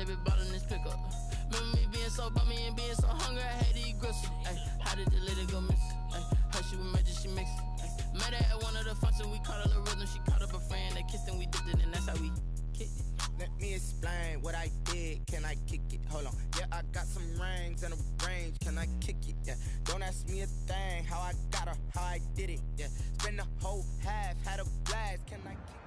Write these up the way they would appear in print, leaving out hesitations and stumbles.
they been bottling this pickup. Remember me being so bummy and being so hungry, I had to eat gristle. Ay, how did the lady go miss? Ay, her she was magic, she mixed. Met her at one of the functions, we caught her the rhythm. She caught up a friend, they kissed and we dipped it, and that's how we kicked it. Let me explain what I did. Can I kick it? Hold on. Yeah, I got some rings and a range. Can I kick it? Yeah. Don't ask me a thing. How I got her, how I did it. Yeah. Spend the whole half, had a blast. Can I kick it?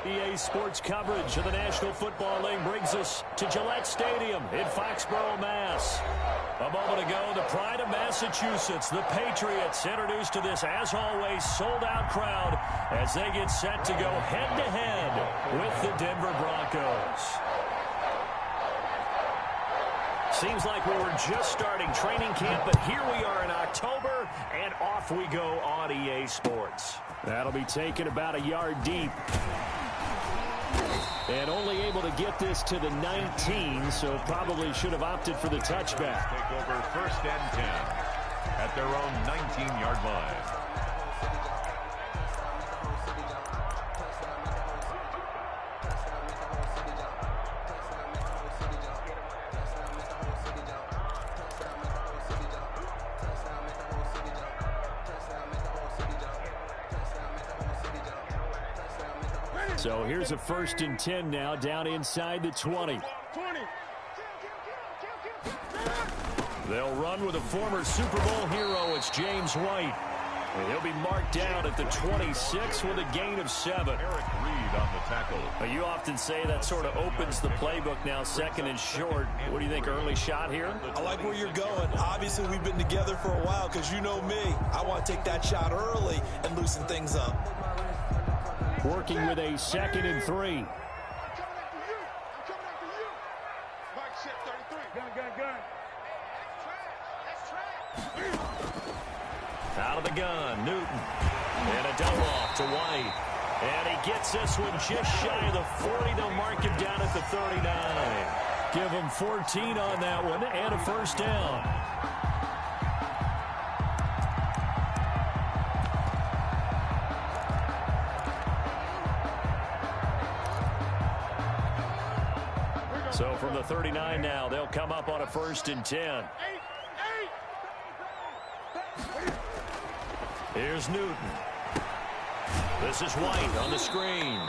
EA Sports coverage of the National Football League brings us to Gillette Stadium in Foxborough, Mass. A moment ago, the pride of Massachusetts, the Patriots, introduced to this, as always, sold-out crowd as they get set to go head-to-head with the Denver Broncos. Seems like we were just starting training camp, but here we are in October, and off we go on EA Sports. That'll be taken about a yard deep. And only able to get this to the 19, so probably should have opted for the touchback. Take over 1st and 10 at their own 19-yard line. So here's a 1st and 10 now, down inside the 20. They'll run with a former Super Bowl hero. It's James White. And he'll be marked down at the 26 with a gain of 7. Eric Reed on the tackle. You often say that sort of opens the playbook now, 2nd and short. What do you think, early shot here? I like where you're going. Obviously, we've been together for a while because you know me. I want to take that shot early and loosen things up. Working with a 2nd and 3. Out of the gun, Newton. And a double off to White. And he gets this one just shy of the 40. They'll mark him down at the 39. Give him 14 on that one and a 1st down. So from the 39 now, they'll come up on a 1st and 10. Here's Newton. This is White on the screen.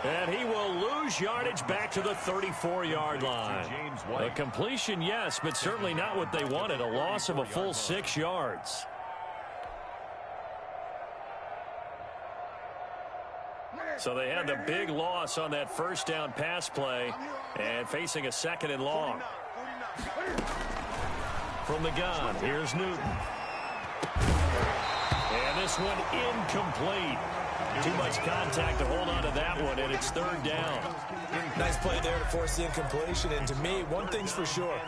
And he will lose yardage back to the 34-yard line. A completion, yes, but certainly not what they wanted. A loss of a full 6 yards. So they had the big loss on that 1st down pass play and facing a 2nd and long. From the gun, here's Newton. And this one incomplete. Too much contact to hold on to that one, and it's 3rd down. Nice play there to force the incompletion. And to me, one thing's for sure.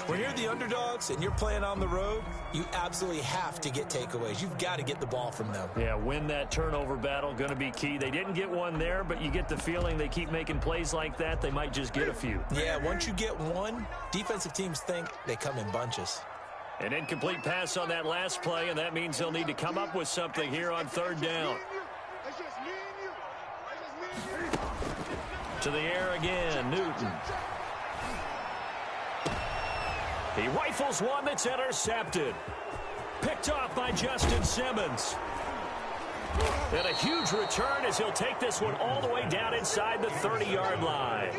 When you're the underdogs and you're playing on the road, you absolutely have to get takeaways. You've got to get the ball from them. Yeah, win that turnover battle, going to be key. They didn't get one there, but you get the feeling they keep making plays like that, they might just get a few. Yeah, once you get one, defensive teams think they come in bunches. An incomplete pass on that last play, and that means they'll need to come up with something here on 3rd down. To the air again, Newton. He rifles one that's intercepted. Picked off by Justin Simmons. And a huge return as he'll take this one all the way down inside the 30-yard line.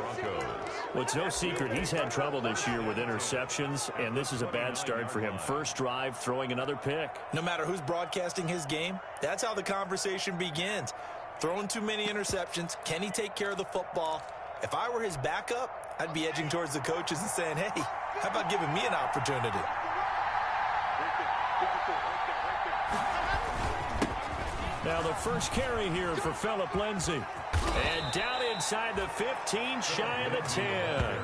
Well, it's no secret he's had trouble this year with interceptions, and this is a bad start for him. First drive, throwing another pick. No matter who's broadcasting his game, that's how the conversation begins. Throwing too many interceptions. Can he take care of the football? If I were his backup, I'd be edging towards the coaches and saying, hey, how about giving me an opportunity? Now the first carry here for Phillip Lindsay. And down inside the 15, shy of the 10.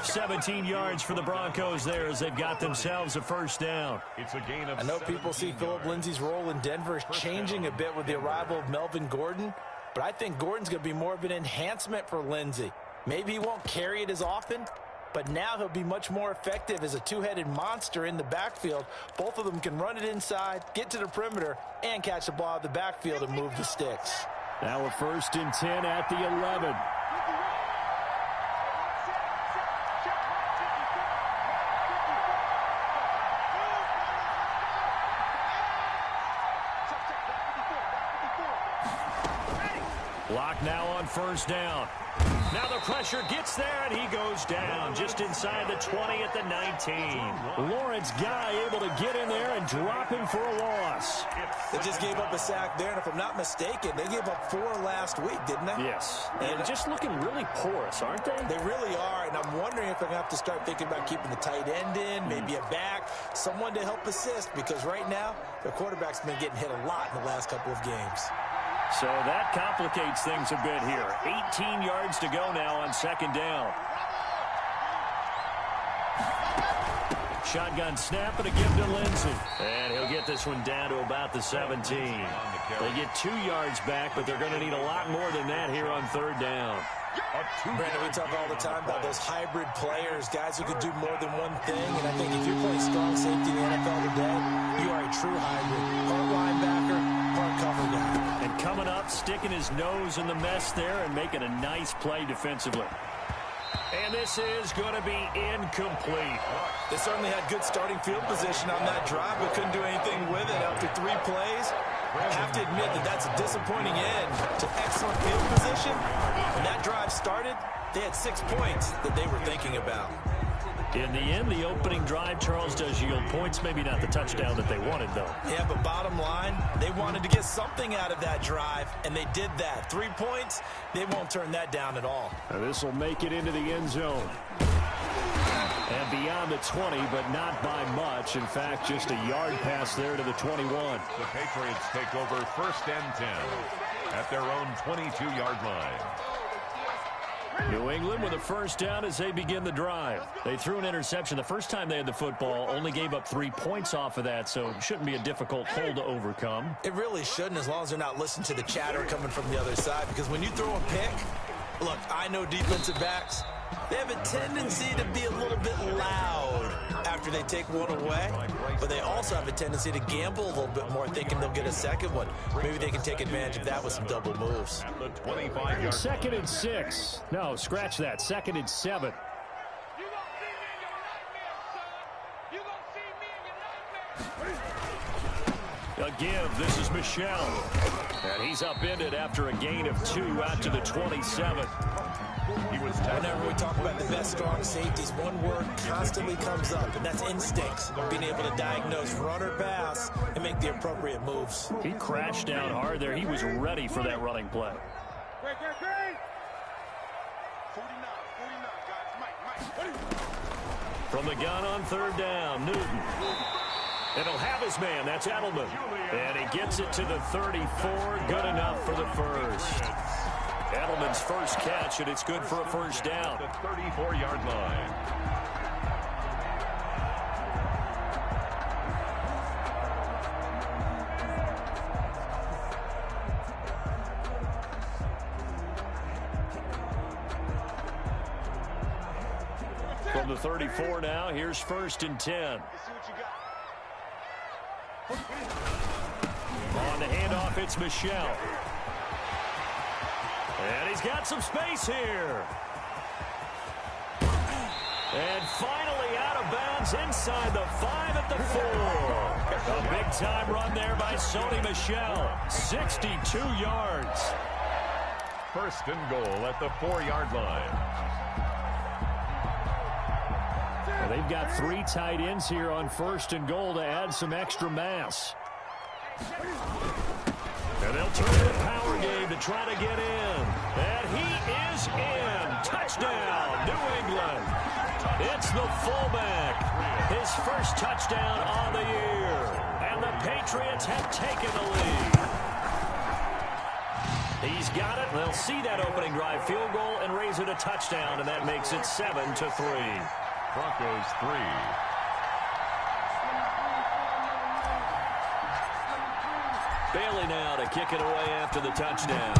17 yards for the Broncos there as they've got themselves a 1st down. It's a gain of I know people see Phillip Lindsay's role in Denver is changing a bit with the arrival of Melvin Gordon, but I think Gordon's going to be more of an enhancement for Lindsay. Maybe he won't carry it as often, but now he'll be much more effective as a two-headed monster in the backfield. Both of them can run it inside, get to the perimeter, and catch the ball out of the backfield and move the sticks. Now a 1st and 10 at the 11. Clock now on first down. Now the pressure gets there, and he goes down just inside the 20 at the 19. Lawrence Guy able to get in there and drop him for a loss. They just gave up a sack there, and if I'm not mistaken, they gave up 4 last week, didn't they? Yes. And just looking really porous, aren't they? They really are, and I'm wondering if they're going to have to start thinking about keeping the tight end in, maybe a back, someone to help assist, because right now, their quarterback's been getting hit a lot in the last couple of games. So that complicates things a bit here. 18 yards to go now on second down. Shotgun snap and a give to Lindsey. And he'll get this one down to about the 17. They get 2 yards back, but they're going to need a lot more than that here on third down. Brandon, we talk all the time about those hybrid players, guys who could do more than one thing. And I think if you're playing strong safety in the NFL today, you are a true hybrid. Part linebacker, part cover guy. And coming up, sticking his nose in the mess there and making a nice play defensively. And this is going to be incomplete. They certainly had good starting field position on that drive, but couldn't do anything with it after 3 plays. I have to admit that that's a disappointing end to excellent field position. When that drive started, they had 6 points that they were thinking about. In the end, the opening drive, Charles, does yield points. Maybe not the touchdown that they wanted, though. Yeah, but bottom line, they wanted to get something out of that drive, and they did that. 3 points, they won't turn that down at all. Now this will make it into the end zone. And beyond the 20, but not by much. In fact, just a yard pass there to the 21. The Patriots take over first and 10 at their own 22-yard line. New England with a first down as they begin the drive. They threw an interception the first time they had the football, only gave up 3 points off of that, so it shouldn't be a difficult hole to overcome. It really shouldn't, as long as they're not listening to the chatter coming from the other side, because when you throw a pick, look, I know defensive backs, they have a tendency to be a little bit loud after they take one away, but they also have a tendency to gamble a little bit more, thinking they'll get a second one. Maybe they can take advantage of that with some double moves. Second and 6. No, scratch that. Second and 7. A give. This is Michelle. And he's upended after a gain of 2 out to the 27. Whenever we talk about the best strong safeties, one word constantly comes up, and that's instincts. Being able to diagnose run or pass and make the appropriate moves. He crashed down hard there. He was ready for that running play. From the gun on third down, Newton. And he'll have his man. That's Edelman. And he gets it to the 34. Good enough for the first. Edelman's first catch, and it's good for a first down. The 34-yard line. From the 34 now, here's first and 10. On the handoff, it's Michelle. And he's got some space here. And finally out of bounds inside the 5 at the 4. A big-time run there by Sony Michel. 62 yards. First and goal at the 4-yard line. Well, they've got 3 tight ends here on first and goal to add some extra mass. And they'll turn to the power game to try to get in. And he is in. Touchdown, New England. It's the fullback. His first touchdown on the year. And the Patriots have taken the lead. He's got it. They'll see that opening drive field goal and raise it a touchdown, and that makes it 7-3. Broncos 3. Bailey now to kick it away after the touchdown.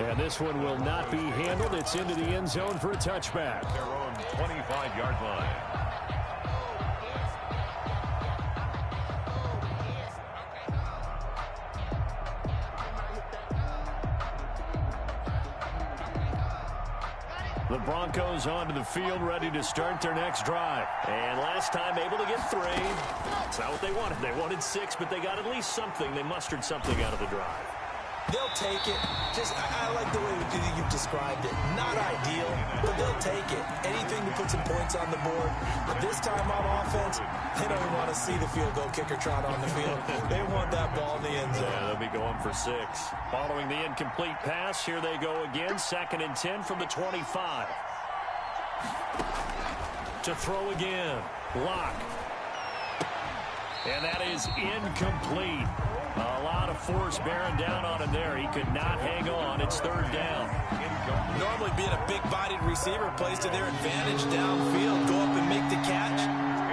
And this one will not be handled. It's into the end zone for a touchback. Their own 25-yard line. The Broncos onto the field, ready to start their next drive. And last time able to get 3. That's not what they wanted. They wanted 6, but they got at least something. They mustered something out of the drive. They'll take it. I like the way you've described it. Not ideal, but they'll take it. Anything to put some points on the board. But this time on offense, they don't even want to see the field goal kicker trot on the field. They want that ball in the end zone. Yeah, they'll be going for 6. Following the incomplete pass, here they go again. 2nd and 10 from the 25. To throw again. Lock. And that is incomplete. A lot of force bearing down on him there. He could not hang on. It's 3rd down. Normally being a big-bodied receiver plays to their advantage downfield. Go up and make the catch,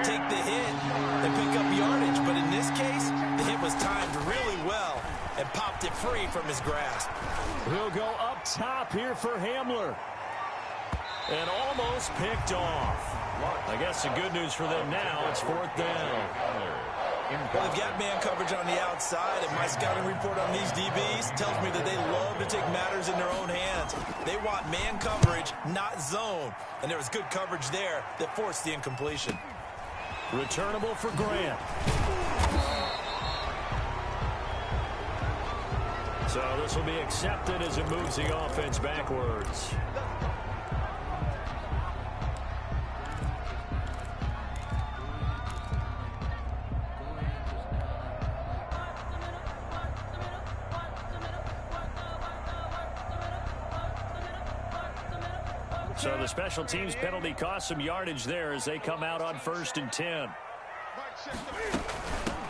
take the hit, and pick up yardage. But in this case, the hit was timed really well and popped it free from his grasp. He'll go up top here for Hamler. And almost picked off. I guess the good news for them now, it's 4th down. Well, they've got man coverage on the outside, and my scouting report on these DBs tells me that they love to take matters in their own hands. They want man coverage, not zone. And there was good coverage there that forced the incompletion. Returnable for Grant. So this will be accepted as it moves the offense backwards. So the special teams penalty cost some yardage there as they come out on 1st and 10.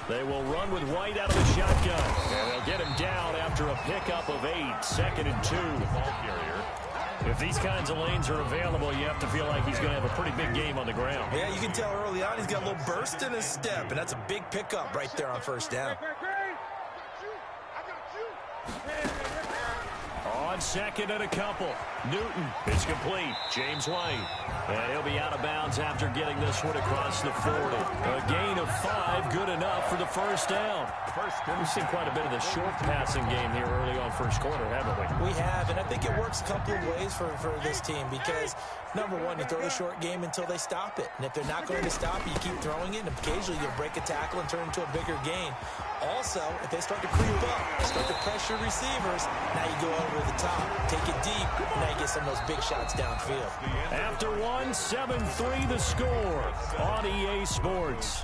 They will run with White out of the shotgun. And they'll get him down after a pickup of 8. 2nd and 2. Ball carrier. If these kinds of lanes are available, you have to feel like he's going to have a pretty big game on the ground. Yeah, you can tell early on he's got a little burst in his step, and that's a big pickup right there on 1st down. On 2nd and a couple. Newton is complete. James White. And he'll be out of bounds after getting this one across the 40. A gain of 5, good enough for the 1st down. We've seen quite a bit of the short passing game here early on 1st quarter, haven't we? We have, and I think it works a couple of ways for this team because, number one, you throw the short game until they stop it. And if they're not going to stop it, you keep throwing it, and occasionally you'll break a tackle and turn it into a bigger gain. Also, if they start to creep up, start to pressure receivers, now you go over the top, take it deep, and now you get some of those big shots downfield. After 1, 7-3 the score on EA Sports.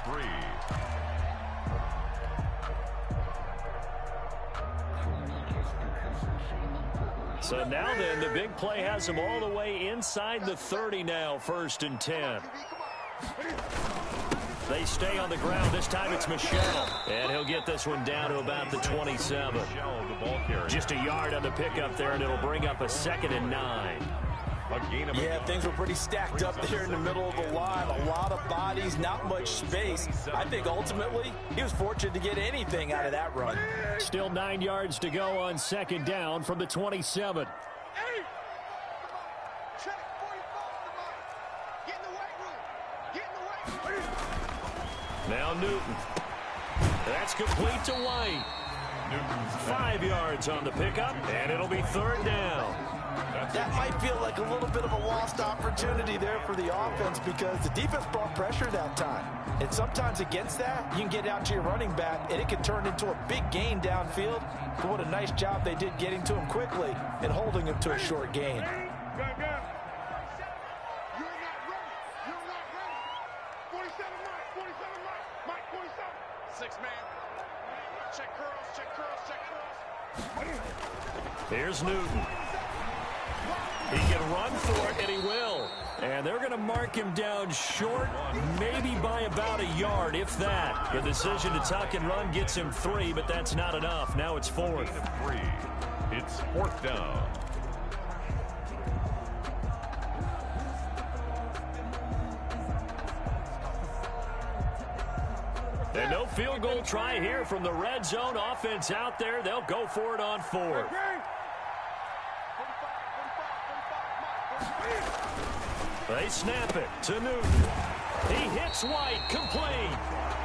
So now then, the big play has them all the way inside the 30 now, 1st and 10. They stay on the ground. This time it's Michelle. And he'll get this one down to about the 27. Just a yard on the pickup there, and it'll bring up a 2nd and 9. Yeah, things were pretty stacked up there in the middle of the line. A lot of bodies, not much space. I think ultimately he was fortunate to get anything out of that run. Still 9 yards to go on 2nd down from the 27. Now Newton. That's complete to White. 5 yards on the pickup, and it'll be 3rd down. That might feel like a little bit of a lost opportunity there for the offense because the defense brought pressure that time. And sometimes against that, you can get out to your running back, and it can turn into a big gain downfield. But what a nice job they did getting to him quickly and holding him to a short gain. Here's Newton. He can run for it, and he will. And they're going to mark him down short, maybe by about a yard, if that. The decision to tuck and run gets him 3, but that's not enough. Now it's 4th. It's 4th down. And no field goal try here from the red zone. Offense out there. They'll go for it on 4th. They snap it to Newton. He hits White, complete.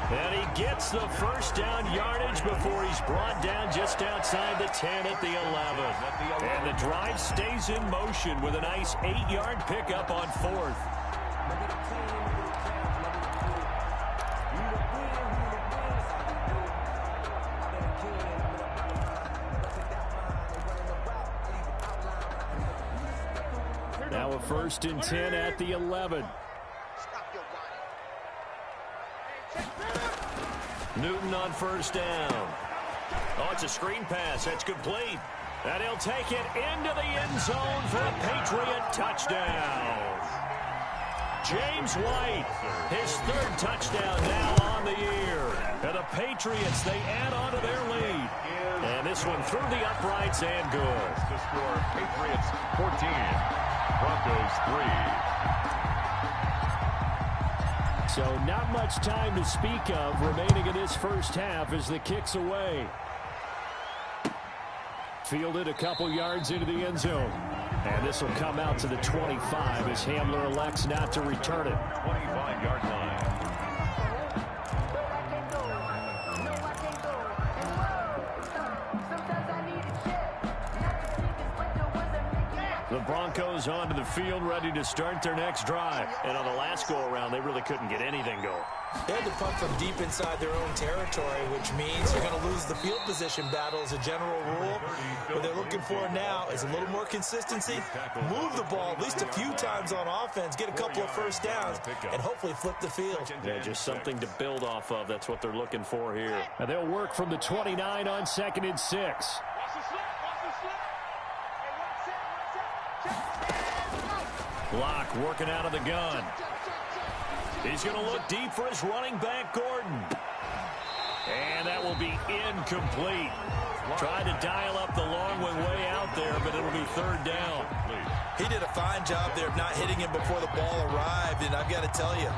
And he gets the first down yardage before he's brought down just outside the 10 at the 11. And the drive stays in motion with a nice 8-yard pickup on 4th. Now a 1st and 10 at the 11. Newton on 1st down. Oh, it's a screen pass. That's complete. And he'll take it into the end zone for a Patriot touchdown. James White, his 3rd touchdown now on the year. And the Patriots, they add on to their lead. And this one through the uprights and good. To score, Patriots 14, Broncos 3. So not much time to speak of remaining in this first half as the kick's away. Fielded a couple yards into the end zone. And this will come out to the 25 as Hamler elects not to return it. 25-yard line. The Broncos onto the field, ready to start their next drive. And on the last go-around, they really couldn't get anything going. They had to punt from deep inside their own territory, which means you're going to lose the field position battle as a general rule. What they're looking for now is a little more consistency, move the ball at least a few times on offense, get a couple of first downs, and hopefully flip the field. Yeah, just something to build off of. That's what they're looking for here. And they'll work from the 29 on 2nd and 6. Locke working out of the gun. He's going to look deep for his running back, Gordon. And that will be incomplete. Tried to dial up the long one way out there, but it'll be 3rd down. He did a fine job there of not hitting him before the ball arrived, and I've got to tell you,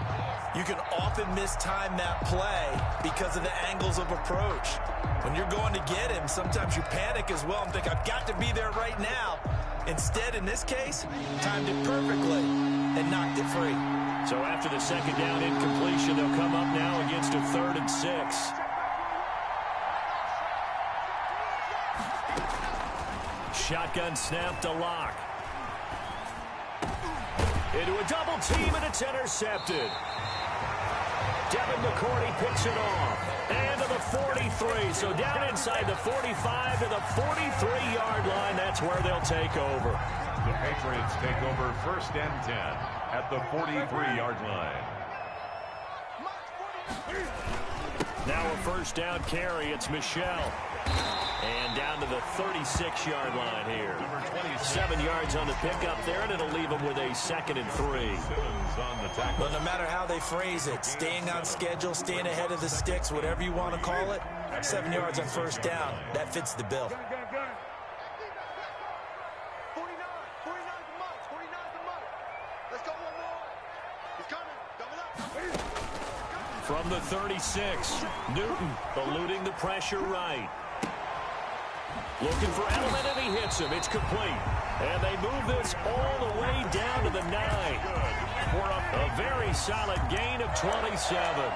you can often mistime that play because of the angles of approach. When you're going to get him, sometimes you panic as well and think, I've got to be there right now. Instead, in this case, timed it perfectly and knocked it free. So after the 2nd down incompletion, they'll come up now against a 3rd and 6. Shotgun snap to Locke. Into a double team, and it's intercepted. Devin McCourty picks it off. And to the 43. So down inside the 45 to the 43-yard line. That's where they'll take over. The Patriots take over 1st and 10 at the 43-yard line. Now a 1st down carry. It's Michelle. And down to the 36-yard line here. 7 yards on the pickup there, and it'll leave them with a 2nd and 3. But no matter how they phrase it, staying on schedule, staying ahead of the sticks, whatever you want to call it, 7 yards on 1st down, that fits the bill. From the 36, Newton eluding the pressure right. Looking for Edelman, and he hits him. It's complete. And they move this all the way down to the 9. For a very solid gain of 27.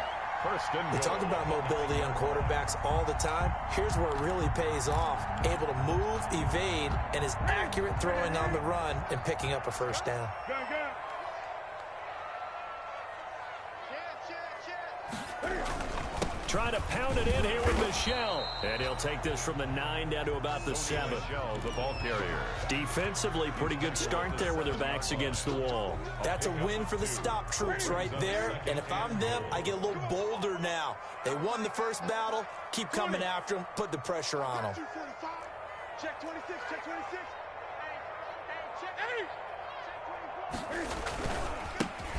We talk about mobility on quarterbacks all the time. Here's where it really pays off. Able to move, evade, and is accurate throwing on the run and picking up a 1st down. Trying to pound it in here with Michelle. And he'll take this from the 9 down to about the 7. Michelle, the ball carrier. Defensively, pretty good start there with their backs against the wall. That's a win for the stop troops right there. And if I'm them, I get a little bolder now. They won the first battle. Keep coming after them. Put the pressure on them. Check 26, check 26.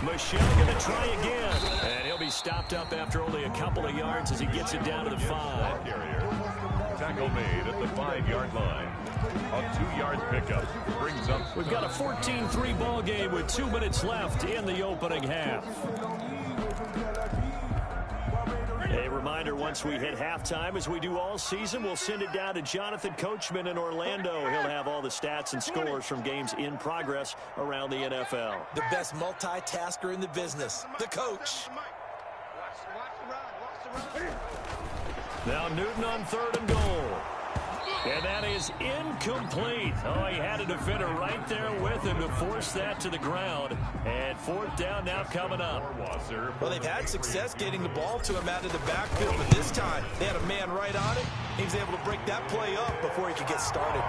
Michelle going to try again. And he'll be stopped up after only a couple of yards as he gets it down to the 5. Tackle made at the 5-yard line. A 2-yard pickup brings up. We've got a 14-3 ball game with 2 minutes left in the opening half. A reminder. reminder, once we hit halftime, as we do all season, we'll send it down to Jonathan Coachman in Orlando. He'll have all the stats and scores from games in progress around the NFL. The best multitasker in the business, the coach. Now Newton on 3rd and goal. And that is incomplete. Oh, he had a defender right there with him to force that to the ground. And 4th down now coming up. Well, they've had success getting the ball to him out of the backfield, but this time they had a man right on it. He was able to break that play up before he could get started.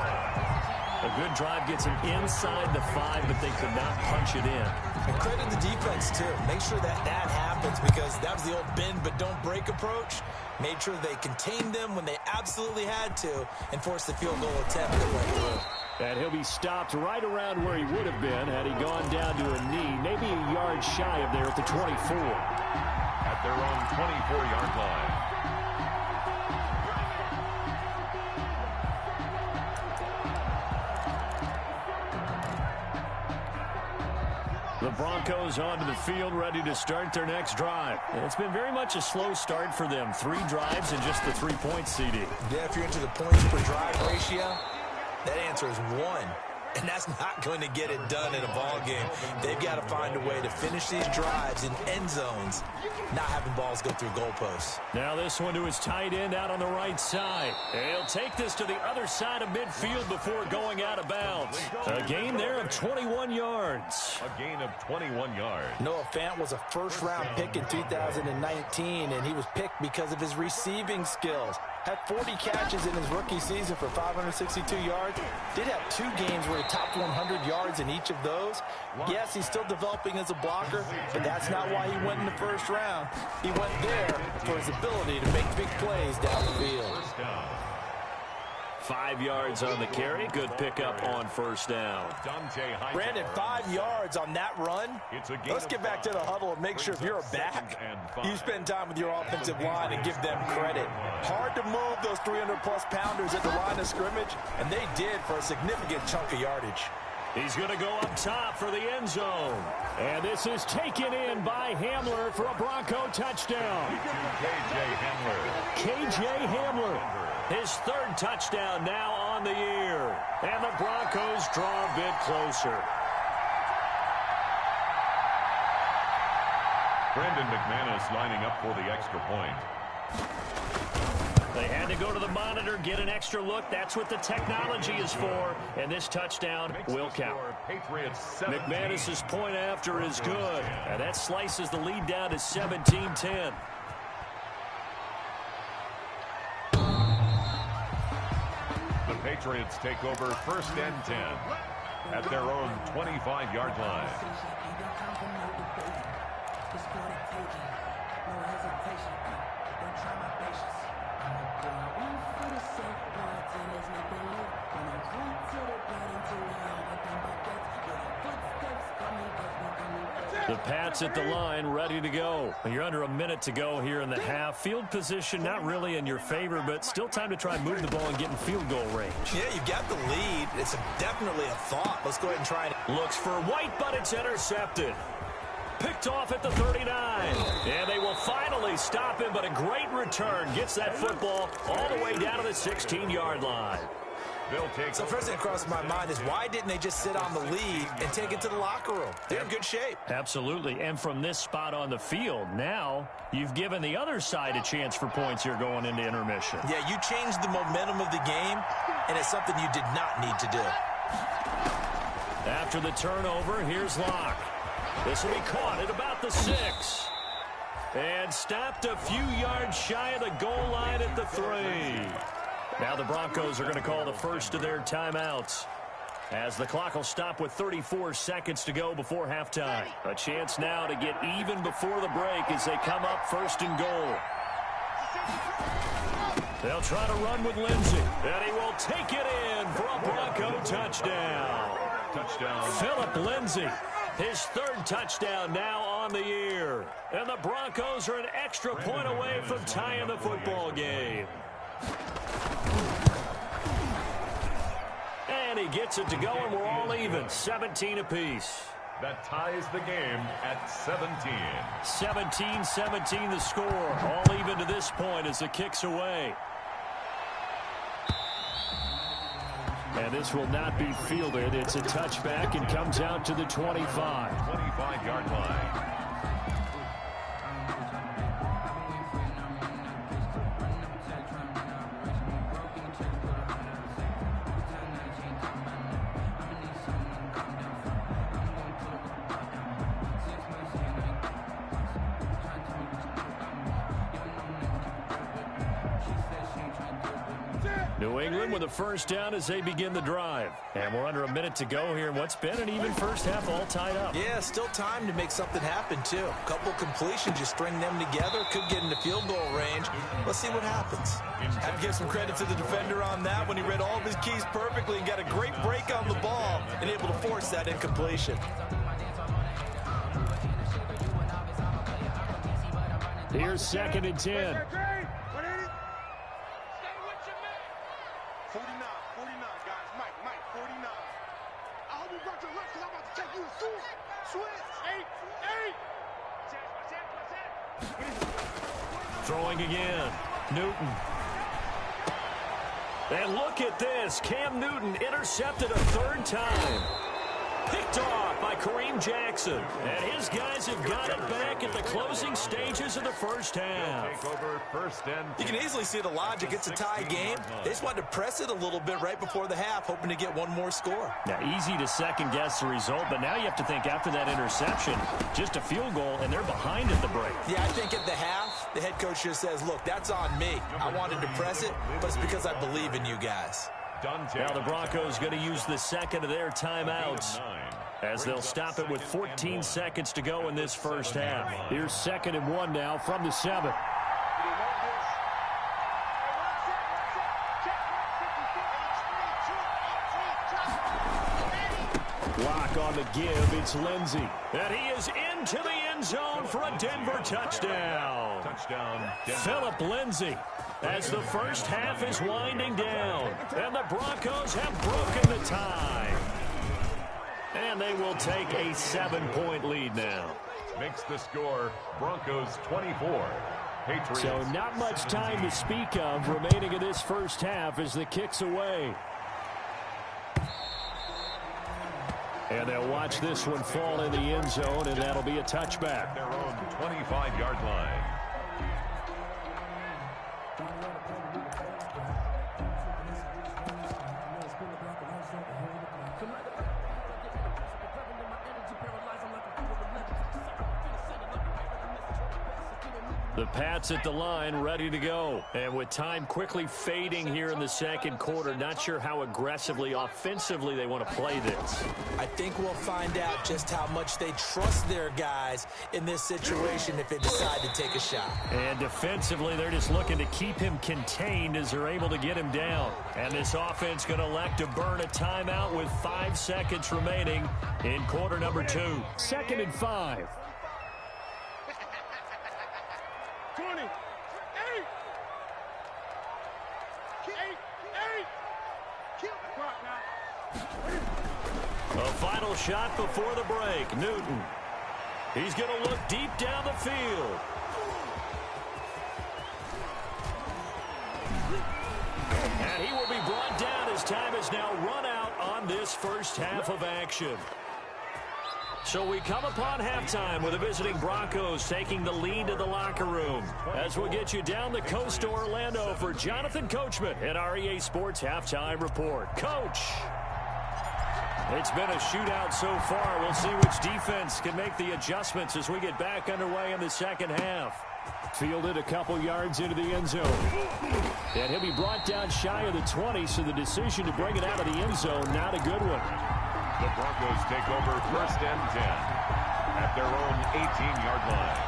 A good drive gets him inside the 5, but they could not punch it in. And credit the defense, too. Make sure that happens, because that was the old bend but don't break approach. Made sure they contained them when they absolutely had to and forced the field goal attempt that went through. And he'll be stopped right around where he would have been had he gone down to a knee, maybe a yard shy of there at the 24. At their own 24-yard line. The Broncos onto the field, ready to start their next drive. It's been very much a slow start for them. 3 drives and just the 3-point CD. Yeah, if you're into the points per drive ratio, that answer is 1. And that's not going to get it done in a ball game. They've got to find a way to finish these drives in end zones, not having balls go through goalposts. Now this one to his tight end out on the right side. He'll take this to the other side of midfield before going out of bounds. A gain there of 21 yards. A gain of 21 yards. Noah Fant was a first-round pick in 2019, and he was picked because of his receiving skills. Had 40 catches in his rookie season for 562 yards. Did have 2 games where he topped 100 yards in each of those. Yes, he's still developing as a blocker, but that's not why he went in the first round. He went there for his ability to make big plays down the field. 5 yards on the carry. Good pickup on first down. Brandon, 5 yards on that run. Let's get back to the huddle and make sure if you're a back, you spend time with your offensive line and give them credit. Hard to move those 300-plus pounders at the line of scrimmage, and they did for a significant chunk of yardage. He's going to go up top for the end zone. And this is taken in by Hamler for a Bronco touchdown. KJ Hamler. His 3rd touchdown now on the year. And the Broncos draw a bit closer. Brandon McManus lining up for the extra point. They had to go to the monitor, get an extra look. That's what the technology is for. And this touchdown will count. McManus's point after is good. And that slices the lead down to 17-10. The Patriots take over 1st and 10 at their own 25-yard line. The Pats at the line, ready to go. You're under a minute to go here in the half. Field position not really in your favor, but still time to try and move the ball and get in field goal range. Yeah, you've got the lead. It's definitely a thought. Let's go ahead and try it. Looks for White, but it's intercepted. Picked off at the 39. And they will finally stop him, but a great return. Gets that football all the way down to the 16-yard line. So first thing that crosses my mind is why didn't they just sit on the lead and take it to the locker room? They're in good shape. Absolutely. And from this spot on the field, now you've given the other side a chance for points here going into intermission. Yeah, you changed the momentum of the game, and it's something you did not need to do. After the turnover, here's Locke. This will be caught at about the 6. And stopped a few yards shy of the goal line at the 3. Now the Broncos are going to call the first of their timeouts, as the clock will stop with 34 seconds to go before halftime. A chance now to get even before the break as they come up 1st and goal. They'll try to run with Lindsey, and he will take it in for a Bronco touchdown. Phillip Lindsey, his 3rd touchdown now on the year. And the Broncos are an extra point away from tying the football game. And he gets it to go, and we're all even, 17 apiece. That ties the game at 17. 17-17 the score. All even to this point as the kick's away. And this will not be fielded. It's a touchback and comes out to the 25. 25-yard line. New England with a first down as they begin the drive. And we're under a minute to go here in what's been an even first half, all tied up. Yeah, still time to make something happen, too. A couple completions, you string them together, could get into field goal range. Let's see what happens. Have to give some credit to the defender on that when he read all of his keys perfectly and got a great break on the ball and able to force that incompletion. Here's 2nd and 10. 49, guys. Mike, 49. I hope you brought your lunch because I'm about to take you to switch. 8. Throwing again. Newton. And look at this. Cam Newton intercepted a 3rd time. Picked off by Kareem Jackson. And his guys have got it back at the closing stages of the first half. Take over 1st and 10. You can easily see the logic. It's a tie game. They just wanted to press it a little bit right before the half, hoping to get one more score. Now, easy to second-guess the result, but now you have to think after that interception, just a field goal, and they're behind at the break. Yeah, I think at the half, the head coach just says, look, that's on me. I wanted to press it, but it's because I believe in you guys. Now the Broncos going to use the second of their timeouts as they'll stop it with 14 seconds to go in this first half. Here's 2nd and 1 now from the 7. Block on the give. It's Lindsey. And he is into the end zone for a Denver touchdown. Touchdown, Denver. Philip Lindsey. As the first half is winding down, and the Broncos have broken the tie. And they will take a 7-point lead now. Makes the score Broncos 24. Patriots. So not much time to speak of remaining in this first half as the kick's away. And they'll watch this one fall in the end zone, and that'll be a touchback. Their own 25-yard line. The Pats at the line, ready to go. And with time quickly fading here in the second quarter, not sure how aggressively, offensively they want to play this. I think we'll find out just how much they trust their guys in this situation if they decide to take a shot. And defensively, they're just looking to keep him contained as they're able to get him down. And this offense going to elect to burn a timeout with 5 seconds remaining in quarter number 2. 2nd and 5. 20. 8. Kill the clock now. A final shot before the break. Newton. He's going to look deep down the field. And he will be brought down as time is now run out on this first half of action. So we come upon halftime with the visiting Broncos taking the lead to the locker room. As we'll get you down the coast to Orlando for Jonathan Coachman at our EA Sports Halftime Report. Coach, it's been a shootout so far. We'll see which defense can make the adjustments as we get back underway in the second half. Fielded a couple yards into the end zone. And he'll be brought down shy of the 20, so the decision to bring it out of the end zone, not a good one. The Broncos take over 1st and 10 at their own 18-yard line.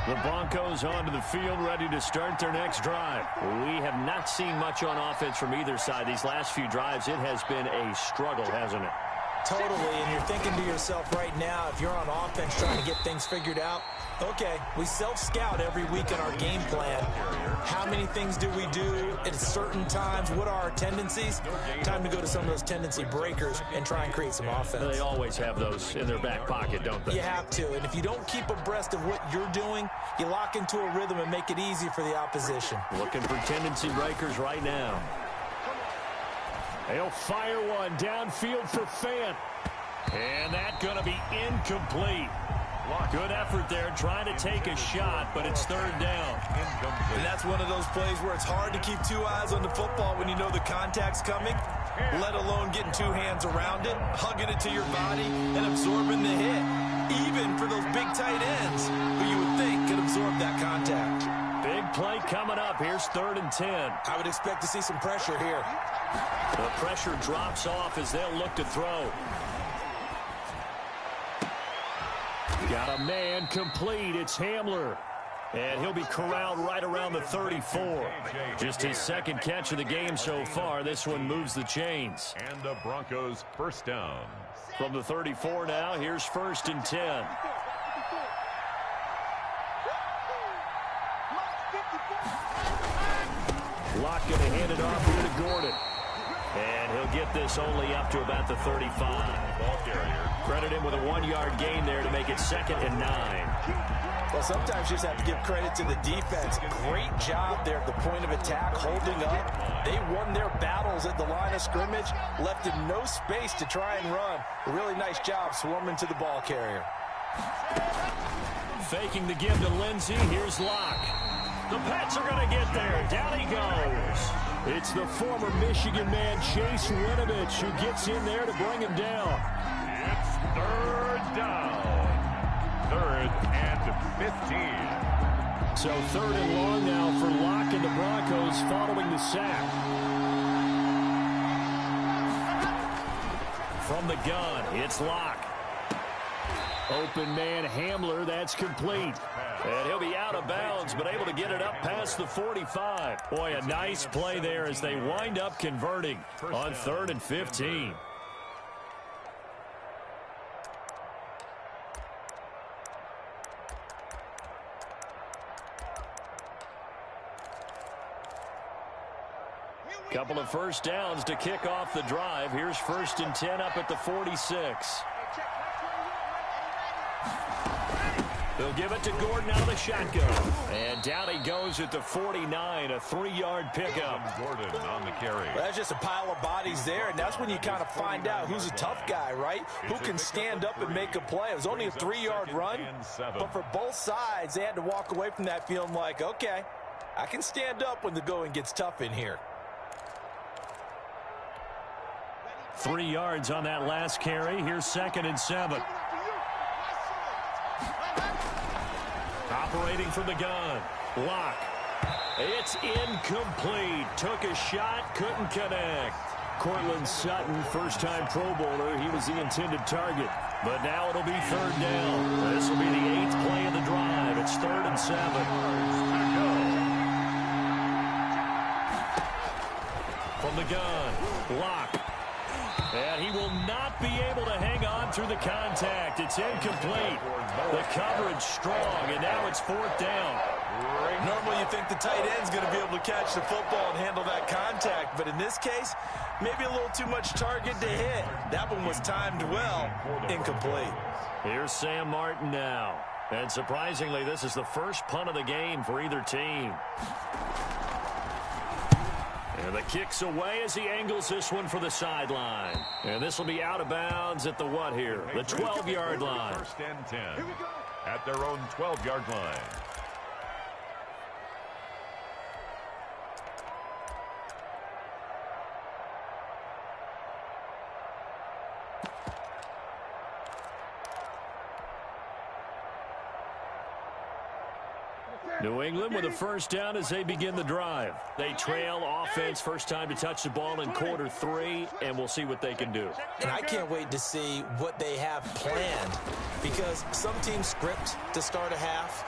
The Broncos onto the field, ready to start their next drive. We have not seen much on offense from either side. These last few drives, it has been a struggle, hasn't it? Totally, and you're thinking to yourself right now, if you're on offense trying to get things figured out, okay, we self-scout every week in our game plan. How many things do we do at certain times? What are our tendencies? Time to go to some of those tendency breakers and try and create some offense. They always have those in their back pocket, don't they? You have to, and if you don't keep abreast of what you're doing, you lock into a rhythm and make it easy for the opposition. Looking for tendency breakers right now. They'll fire one downfield for Fant. And that's going to be incomplete. Good effort there trying to take a shot, but it's third down. And that's one of those plays where it's hard to keep two eyes on the football when you know the contact's coming, let alone getting two hands around it, hugging it to your body, and absorbing the hit. Even for those big tight ends who you would think could absorb that contact. Big play coming up. Here's 3rd and 10. I would expect to see some pressure here. The pressure drops off as they'll look to throw. Got a man complete. It's Hamler. And he'll be corralled right around the 34. Just his second catch of the game so far. This one moves the chains. And the Broncos first down. From the 34 now, here's 1st and 10. Locke going to hand it off here to Gordon. And he'll get this only up to about the 35. Ball carrier. Credit him with a 1-yard gain there to make it 2nd and 9. Well, sometimes you just have to give credit to the defense. Great job there at the point of attack, holding up. They won their battles at the line of scrimmage, left him no space to try and run. A really nice job swarming to the ball carrier. Faking the give to Lindsey. Here's Locke. The Pats are going to get there. Down he goes. It's the former Michigan man, Chase Winovich, who gets in there to bring him down. It's 3rd down. 3rd and 15. So 3rd and long now for Locke and the Broncos following the sack. From the gun, it's Locke. Open man Hamler, that's complete. And he'll be out of bounds, but able to get it up past the 45. Boy, a nice play there as they wind up converting on 3rd and 15. Couple of first downs to kick off the drive. Here's 1st and 10 up at the 46. They'll give it to Gordon out of the shotgun. And down he goes at the 49, a 3-yard pickup. Gordon on the carry. Well, that's just a pile of bodies there, and that's when you kind of find out who's a tough guy, right? Who can stand up and make a play. It was only a 3-yard run, but for both sides, they had to walk away from that feeling like, okay, I can stand up when the going gets tough in here. 3 yards on that last carry. Here's 2nd and 7. Operating from the gun. Locke. It's incomplete. Took a shot, couldn't connect. Cortland Sutton, first-time Pro Bowler. He was the intended target. But now it'll be 3rd down. This will be the 8th play of the drive. It's 3rd and 7. From the gun. Locke. And he will not be able to hang on through the contact. It's incomplete. The coverage strong, and now it's 4th down. Normally you think the tight end's going to be able to catch the football and handle that contact, but in this case, maybe a little too much target to hit. That one was timed well. Incomplete. Here's Sam Martin now. And surprisingly, this is the first punt of the game for either team. And the kick's away as he angles this one for the sideline. And this will be out of bounds at the what here? The 12-yard line. 1st and 10 at their own 12-yard line. New England with a first down as they begin the drive. They trail offense, first time to touch the ball in quarter 3, and we'll see what they can do. And I can't wait to see what they have planned, because some teams script to start a half,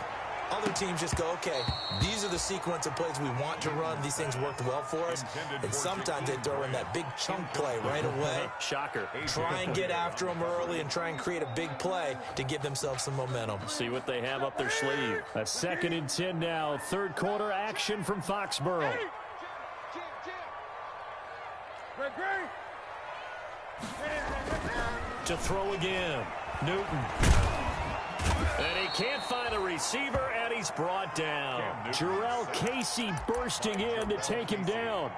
Other teams just go, okay, these are the sequence of plays we want to run. These things worked well for us. And sometimes they throw in that big chunk play right away. Shocker. Try and get after them early and try and create a big play to give themselves some momentum. See what they have up their sleeve. A 2nd and 10 now. Third quarter action from Foxborough. To throw again. Newton. And he can't find a receiver, and he's brought down. Jarrell Casey bursting in to take him down.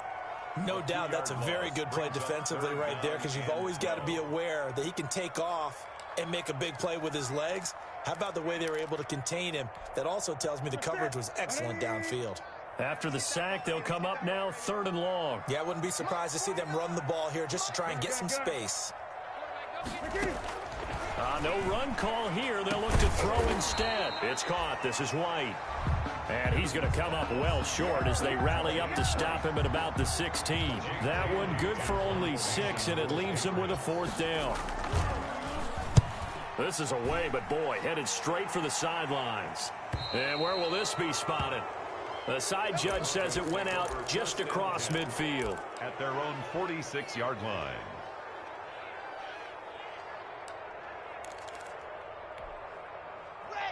No doubt that's a very good play defensively right there, because you've always got to be aware that he can take off and make a big play with his legs. How about the way they were able to contain him? That also tells me the coverage was excellent downfield. After the sack, they'll come up now 3rd and long. Yeah, I wouldn't be surprised to see them run the ball here just to try and get some space. No run call here. They'll look to throw instead. It's caught. This is White. And he's going to come up well short as they rally up to stop him at about the 16. That one good for only 6, and it leaves him with a 4th down. This is away, but boy, headed straight for the sidelines. And where will this be spotted? The side judge says it went out just across midfield. At their own 46-yard line.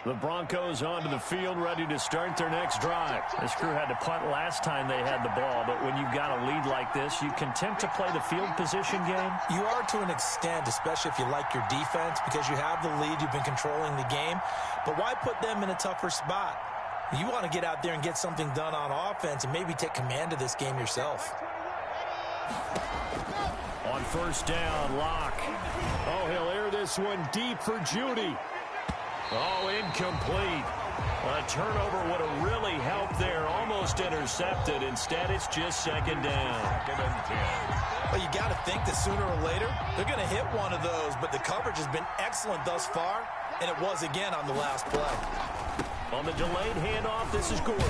The Broncos onto the field, ready to start their next drive. This crew had to punt last time they had the ball, but when you've got a lead like this, you can attempt to play the field position game. You are to an extent, especially if you like your defense, because you have the lead, you've been controlling the game. But why put them in a tougher spot? You want to get out there and get something done on offense and maybe take command of this game yourself. On 1st down, Locke. Oh, he'll air this one deep for Judy. Oh, incomplete. A turnover would have really helped there. Almost intercepted. Instead, it's just 2nd down. 2nd and 10. Well, you got to think that sooner or later, they're going to hit one of those. But the coverage has been excellent thus far, and it was again on the last play. On the delayed handoff, this is Gordon.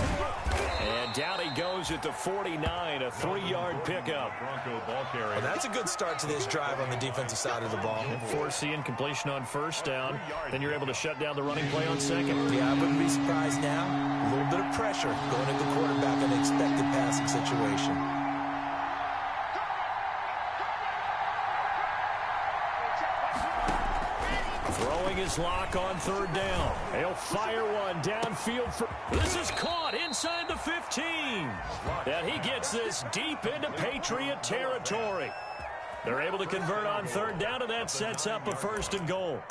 And down he goes at the 49, a 3-yard pickup. Bronco ball carrier. Well, that's a good start to this drive on the defensive side of the ball. Force the incompletion on 1st down. Then you're able to shut down the running play on 2nd. Yeah, I wouldn't be surprised now. A little bit of pressure going at the quarterback in an expected passing situation. Throwing his Lock on 3rd down. He'll fire one downfield. This is caught inside the 15. And he gets this deep into Patriot territory. They're able to convert on 3rd down, and that sets up a 1st and goal.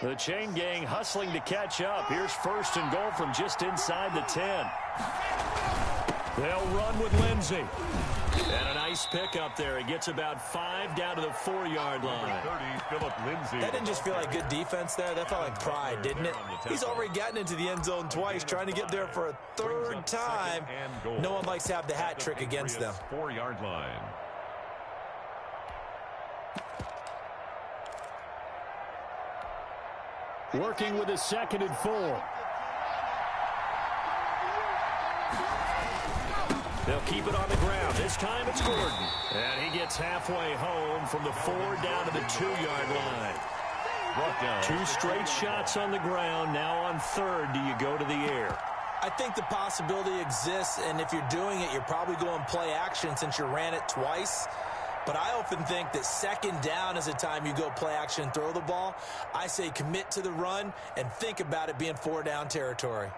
The chain gang hustling to catch up. Here's 1st and goal from just inside the 10. They'll run with Lindsey. And a nice pick up there. He gets about 5 down to the 4-yard line. 30, Phillip Lindsay. That didn't just feel like good defense there. That felt like pride, didn't it? He's already gotten into the end zone twice, trying to get there for a 3rd time. No one likes to have the hat trick against them. 4-yard line. Working with a 2nd and 4. They'll keep it on the ground. This time it's Gordon. And he gets halfway home from the 4 down to the 2-yard line. Brought down. 2 straight shots on the ground. Now on 3rd, do you go to the air? I think the possibility exists, and if you're doing it, you're probably going play action since you ran it twice. But I often think that 2nd down is the time you go play action and throw the ball. I say commit to the run and think about it being 4-down territory.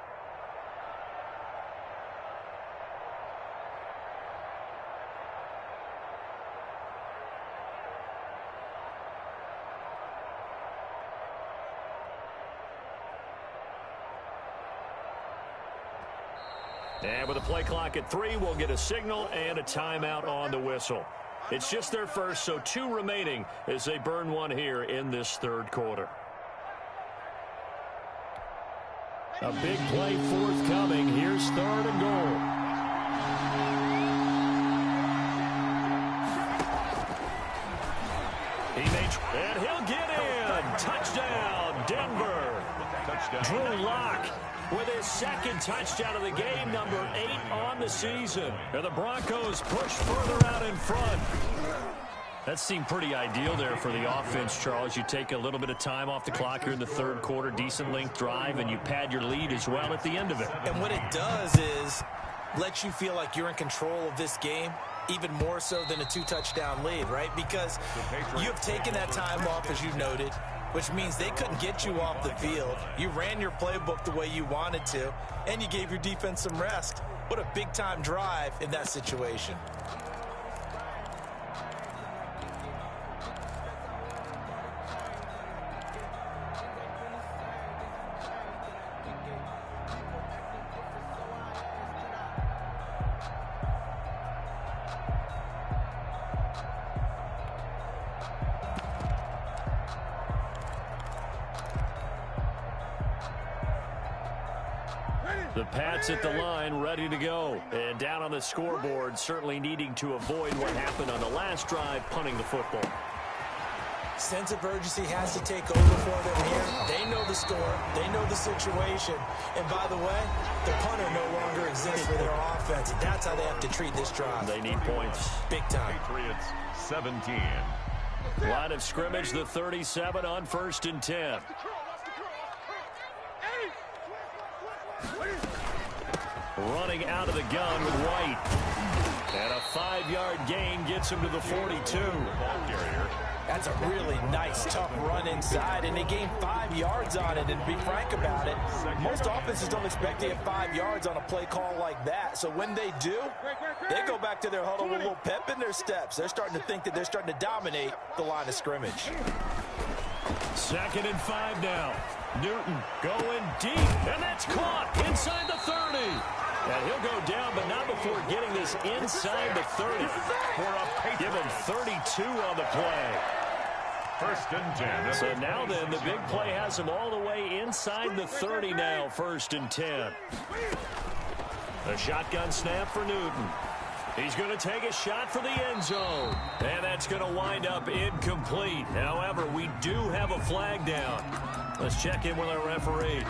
And with a play clock at 3, we'll get a signal and a timeout on the whistle. It's just their first, so 2 remaining as they burn one here in this 3rd quarter. A big play forthcoming. Here's 3rd and goal. And he'll get in. Touchdown, Denver. Drew Lock with his second touchdown of the game, number 8 on the season. And the Broncos push further out in front. That seemed pretty ideal there for the offense, Charles. You take a little bit of time off the clock here in the third quarter, decent length drive, and you pad your lead as well at the end of it. And what it does is let you feel like you're in control of this game, even more so than a 2-touchdown lead, right? Because you have taken that time off, as you noted, which means they couldn't get you off the field. You ran your playbook the way you wanted to, and you gave your defense some rest. What a big-time drive in that situation. The Pats at the line, ready to go. And down on the scoreboard, certainly needing to avoid what happened on the last drive, punting the football. Sense of urgency has to take over for them here. They know the score. They know the situation. And by the way, the punter no longer exists for their offense. And that's how they have to treat this drive. They need points. Big time. Patriots 17. Line of scrimmage, the 37 on 1st and 10. Running out of the gun with White. And a 5-yard gain gets him to the 42. That's a really nice, tough run inside, and they gained 5 yards on it. And to be frank about it, most offenses don't expect to get 5 yards on a play call like that. So when they do, they go back to their huddle with a little pep in their steps. They're starting to think that they're starting to dominate the line of scrimmage. 2nd and 5 now. Newton going deep, and that's caught inside the 30. And he'll go down, but not before getting this inside the 30. Give him 32 on the play. 1st and 10. So now then, the big play has him all the way inside the 30 now, 1st and 10. A shotgun snap for Newton. He's going to take a shot for the end zone. And that's going to wind up incomplete. However, we do have a flag down. Let's check in with our referee.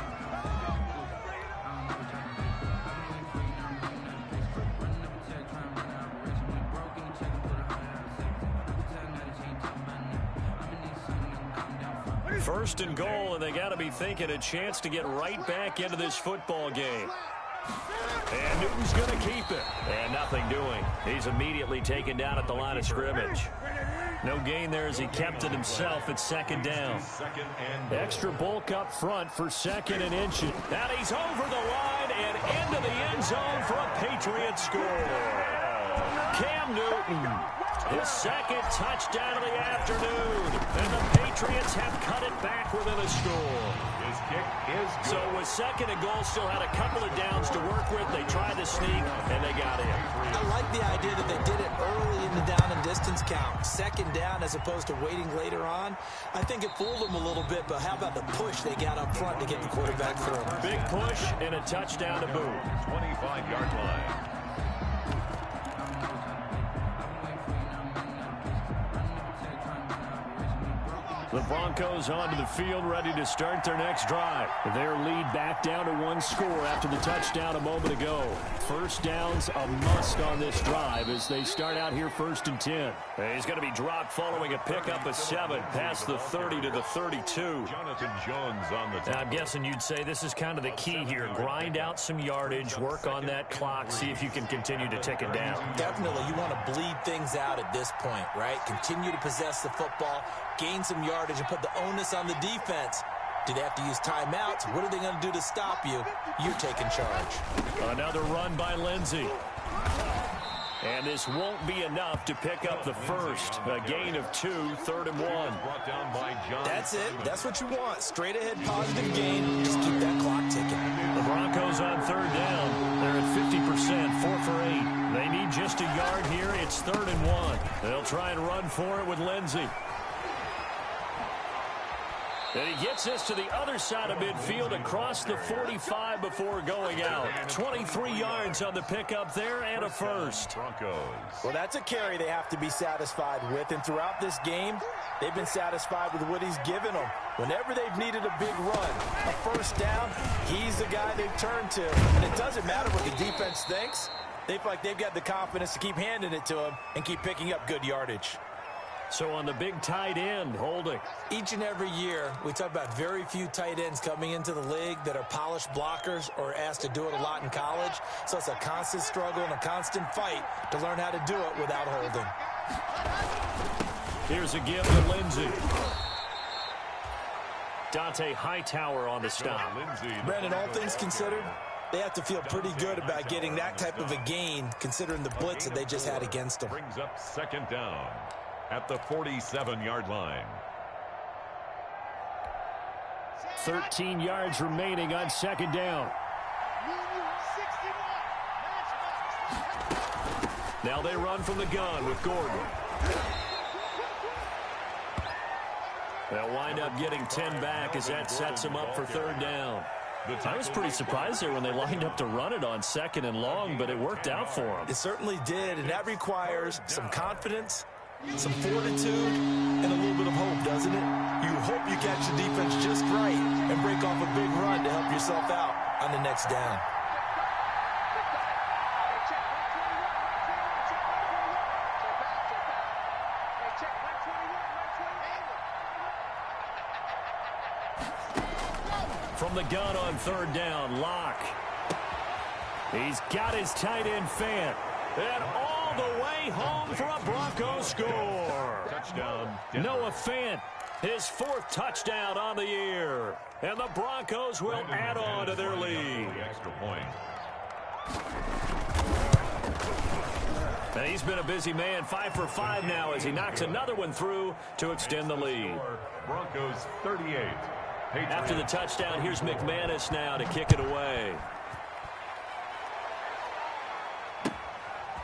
First and goal, and they got to be thinking a chance to get right back into this football game. And Newton's going to keep it. And nothing doing. He's immediately taken down at the line of scrimmage. No gain there as he kept it himself at 2nd down. Extra bulk up front for 2nd and inches. And he's over the line and into the end zone for a Patriots score. Cam Newton, his 2nd touchdown of the afternoon. And the Patriots have cut it back within a score. His kick is good. So with 2nd and goal, still had a couple of downs to work with. They tried to sneak, and they got in. I like the idea that they did it early in the down and distance count. 2nd down as opposed to waiting later on. I think it fooled them a little bit, but how about the push they got up front to get the quarterback through? Big push and a touchdown to boot. 25-yard line. The Broncos onto the field, ready to start their next drive. Their lead back down to 1 score after the touchdown a moment ago. First down's a must on this drive as they start out here 1st and 10. He's going to be dropped following a pickup of 7 past the 30 to the 32. Jonathan Jones on the top. I'm guessing you'd say this is kind of the key here. Grind out some yardage, work on that clock, see if you can continue to tick it down. Definitely. You want to bleed things out at this point, right? Continue to possess the football, gain some yardage, and put the onus on the defense. Do they have to use timeouts? What are they going to do to stop you? You're taking charge. Another run by Lindsey. And this won't be enough to pick up the first. A gain of 2, 3rd and 1. Brought down by John. That's it. That's what you want. Straight ahead positive gain. Just keep that clock ticking. The Broncos on 3rd down. They're at 50%, 4 for 8. They need just a yard here. It's 3rd and 1. They'll try and run for it with Lindsey. And he gets this to the other side of midfield across the 45 before going out. 23 yards on the pickup there and a first. Broncos. Well, that's a carry they have to be satisfied with. And throughout this game, they've been satisfied with what he's given them. Whenever they've needed a big run, a first down, he's the guy they've turned to. And it doesn't matter what the defense thinks. They feel like they've got the confidence to keep handing it to him and keep picking up good yardage. So on the big tight end, Holding. Each and every year, we talk about very few tight ends coming into the league that are polished blockers or asked to do it a lot in college. So it's a constant struggle and a constant fight to learn how to do it without Holding. Here's a give to Lindsey. Dante Hightower on the stop. Brandon, all things considered, they have to feel pretty good about getting that type of a gain considering the blitz that they just had against them. Brings up second down at the 47-yard line. 13 yards remaining on second down. Now they run from the gun with Gordon. They'll wind up getting 10 back as that sets them up for third down. I was pretty surprised there when they lined up to run it on second and long, but it worked out for them. It certainly did, and that requires some confidence, some fortitude, and a little bit of hope, doesn't it? You hope you catch the defense just right and break off a big run to help yourself out on the next down. From the gun on third down, Locke. He's got his tight end Fant. And all the way home for a Broncos score. Touchdown. Noah Fant, his fourth touchdown on the year. And the Broncos will add on to their lead. Extra point. And he's been a busy man, 5 for 5 now as he knocks another one through to extend the lead. Broncos 38. Patriots. After the touchdown, here's McManus now to kick it away.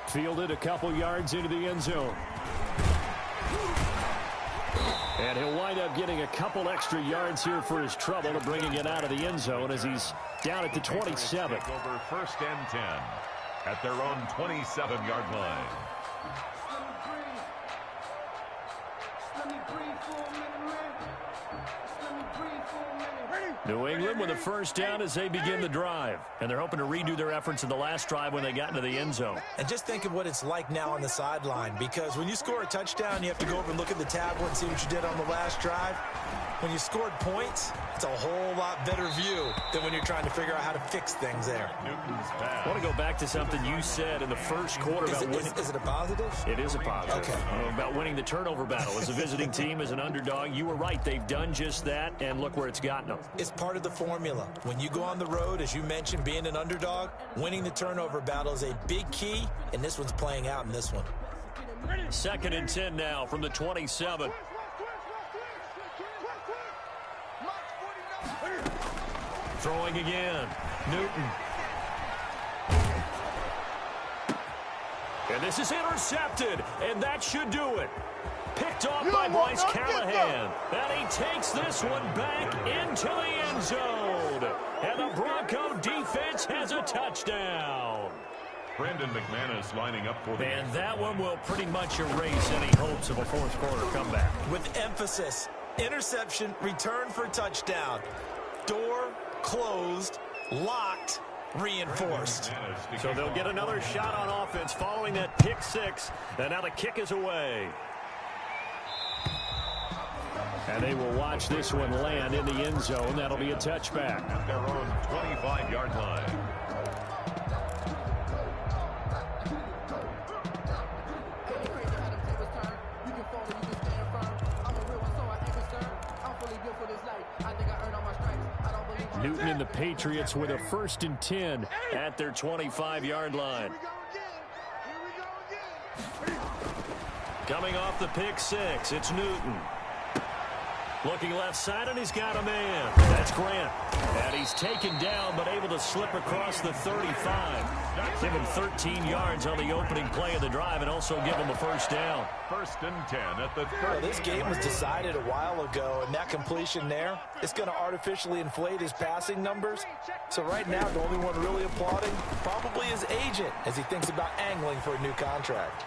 Fielded a couple yards into the end zone. And he'll wind up getting a couple extra yards here for his trouble to bringing it out of the end zone as he's down at the 27. Take over first and 10 at their own 27-yard line. New England with a first down as they begin the drive. And they're hoping to redo their efforts in the last drive when they got into the end zone. And just think of what it's like now on the sideline, because when you score a touchdown, you have to go over and look at the tablet and see what you did on the last drive. When you scored points, it's a whole lot better view than when you're trying to figure out how to fix things there. I want to go back to something you said in the first quarter about winning. Is it a positive? It is a positive. Okay. About winning the turnover battle. As a visiting team, as an underdog, you were right. They've done just that, and look where it's gotten them. It's part of the formula. When you go on the road, as you mentioned, being an underdog, winning the turnover battle is a big key, and this one's playing out in this one. 2nd and 10 now from the 27. Throwing again. Newton. And this is intercepted, and that should do it. Picked off by Bryce Callahan. And he takes this one back into the end zone. And the Bronco defense has a touchdown. Brandon McManus lining up for the... And that one will pretty much erase any hopes of a fourth quarter comeback. With emphasis, interception, return for touchdown. Door closed, locked, reinforced. So they'll get another shot on offense following that pick six. And now the kick is away. And they will watch this one land in the end zone. That'll be a touchback. At their own 25-yard line. Newton and the Patriots with a 1st and 10 at their 25-yard line. Coming off the pick six, it's Newton. Looking left side, and he's got a man. That's Grant. And he's taken down, but able to slip across the 35. Give him 13 yards on the opening play of the drive and also give him a first down. 1st and 10 at the 30. Well, this game was decided a while ago, and that completion there is going to artificially inflate his passing numbers. So right now, the only one really applauding probably his agent as he thinks about angling for a new contract.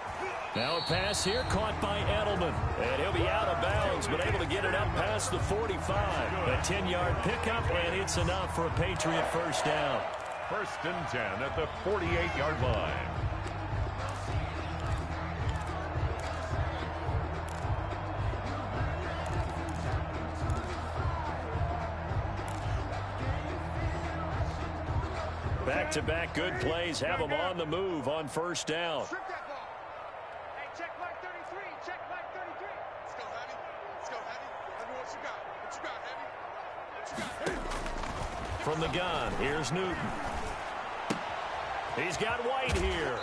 Now a pass here caught by Edelman, and he'll be out of bounds, but able to get it up past the 45. A 10-yard pickup, and it's enough for a Patriot first down. 1st and 10 at the 48-yard line. Back-to-back good plays have them on the move on first down. Strip that ball. Hey, check Mike 33. Check Mike 33. Let's go, Heavy. Let's go, Heavy. Let me know what you got. What you got, Heavy? What you got, Heavy? From the gun, here's Newton. He's got White here.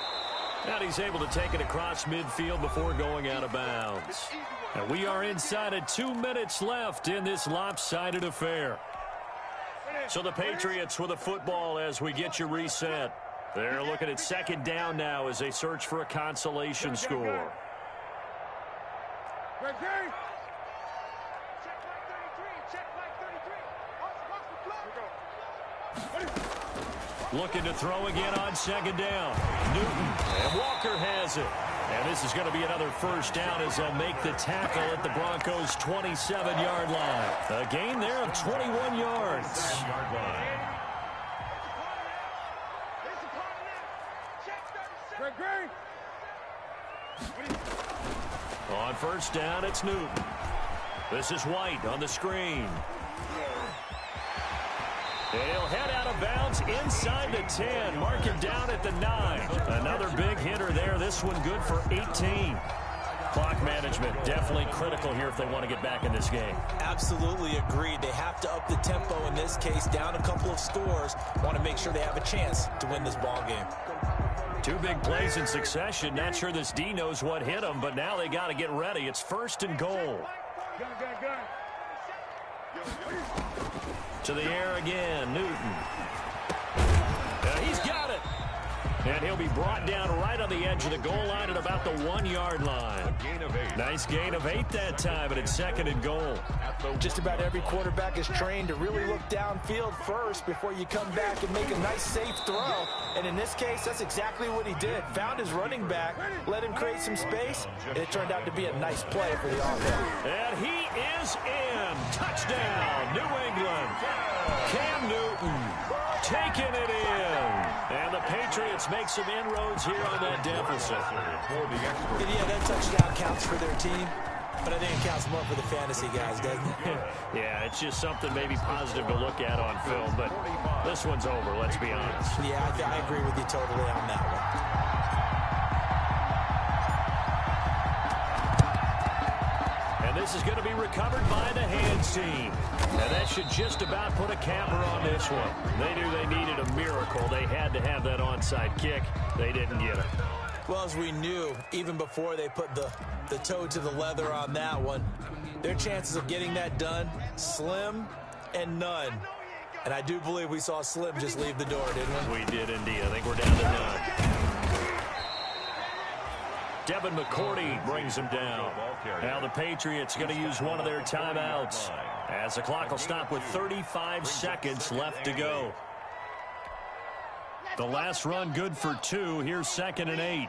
And he's able to take it across midfield before going out of bounds. And we are inside of 2 minutes left in this lopsided affair. So the Patriots with a football as we get you reset. They're looking at 2nd down now as they search for a consolation score. Check Mike 33. Check Mike 33. Watch the flow. Looking to throw again on 2nd down. Newton, and Walker has it. And this is going to be another first down as they'll make the tackle at the Broncos' 27-yard line. A gain there of 21 yards. On first down, it's Newton. This is White on the screen. And he'll head out of bounds inside the 10. Mark him down at the 9. Another big hitter there. This one good for 18. Clock management definitely critical here if they want to get back in this game. Absolutely agreed. They have to up the tempo in this case, down a couple of scores. Want to make sure they have a chance to win this ball game. 2 big plays in succession. Not sure this D knows what hit him, but now they got to get ready. It's 1st and goal. To the air again, Newton. He's got it. And he'll be brought down right on the edge of the goal line at about the 1-yard line. Nice gain of 8 that time, and it's 2nd and goal. Just about every quarterback is trained to really look downfield first before you come back and make a nice, safe throw. And in this case, that's exactly what he did. Found his running back, let him create some space, and it turned out to be a nice play for the offense. And he is in. Touchdown, New England. Cam Newton taking it in. And the Patriots make some inroads here on that deficit. And yeah, that touchdown counts for their team, but I think it counts more for the fantasy guys, doesn't it? Yeah, it's just something maybe positive to look at on film, but this one's over, let's be honest. Yeah, I agree with you totally on that one. This is going to be recovered by the hands team. And that should just about put a capper on this one. They knew they needed a miracle. They had to have that onside kick. They didn't get it. Well, as we knew, even before they put the toe to the leather on that one, their chances of getting that done, slim and none. And I do believe we saw Slim just leave the door, didn't we? We did indeed. I think we're down to none. Devin McCourty brings him down. Now the Patriots going to use one of their timeouts as the clock will stop with 35 seconds left to go. The last run good for 2. Here's 2nd and 8.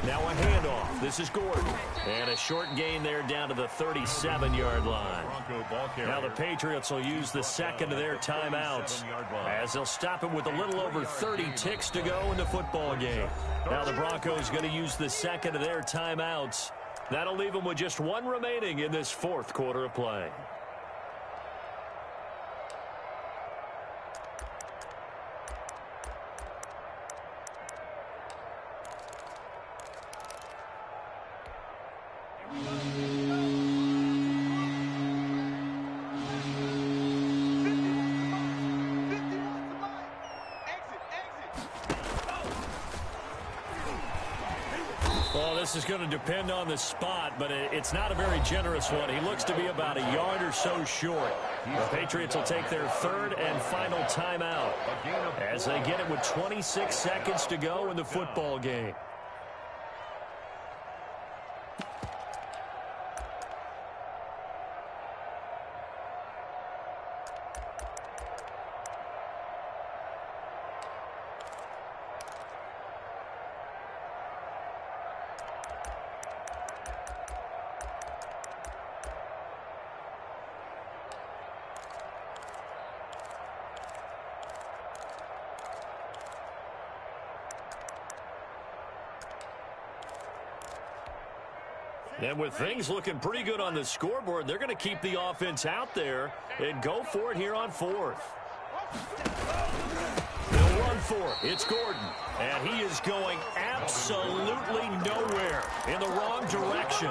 Now a handoff. This is Gordon. And a short gain there down to the 37-yard line. Now the Patriots will use the 2nd of their timeouts as they'll stop it with a little over 30 ticks to go in the football game. Now the Broncos going to use the 2nd of their timeouts. That'll leave them with just 1 remaining in this 4th quarter of play. Well, this is going to depend on the spot, but it's not a very generous one. He looks to be about a yard or so short. The Patriots will take their third and final timeout as they get it with 26 seconds to go in the football game. And with things looking pretty good on the scoreboard, they're going to keep the offense out there and go for it here on fourth. They'll run for it. It's Gordon. And he is going absolutely nowhere in the wrong direction.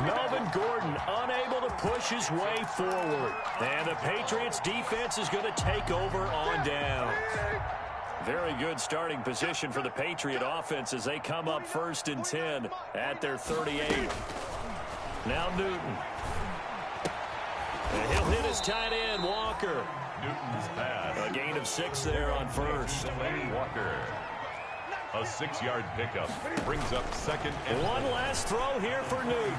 Melvin Gordon unable to push his way forward. And the Patriots defense is going to take over on down. Very good starting position for the Patriot offense as they come up 1st and 10 at their 38. Now Newton. And he'll hit his tight end, Walker. Newton's pass. A gain of 6 there on first. Walker. A 6-yard pickup brings up 2nd and one last throw here for Newton.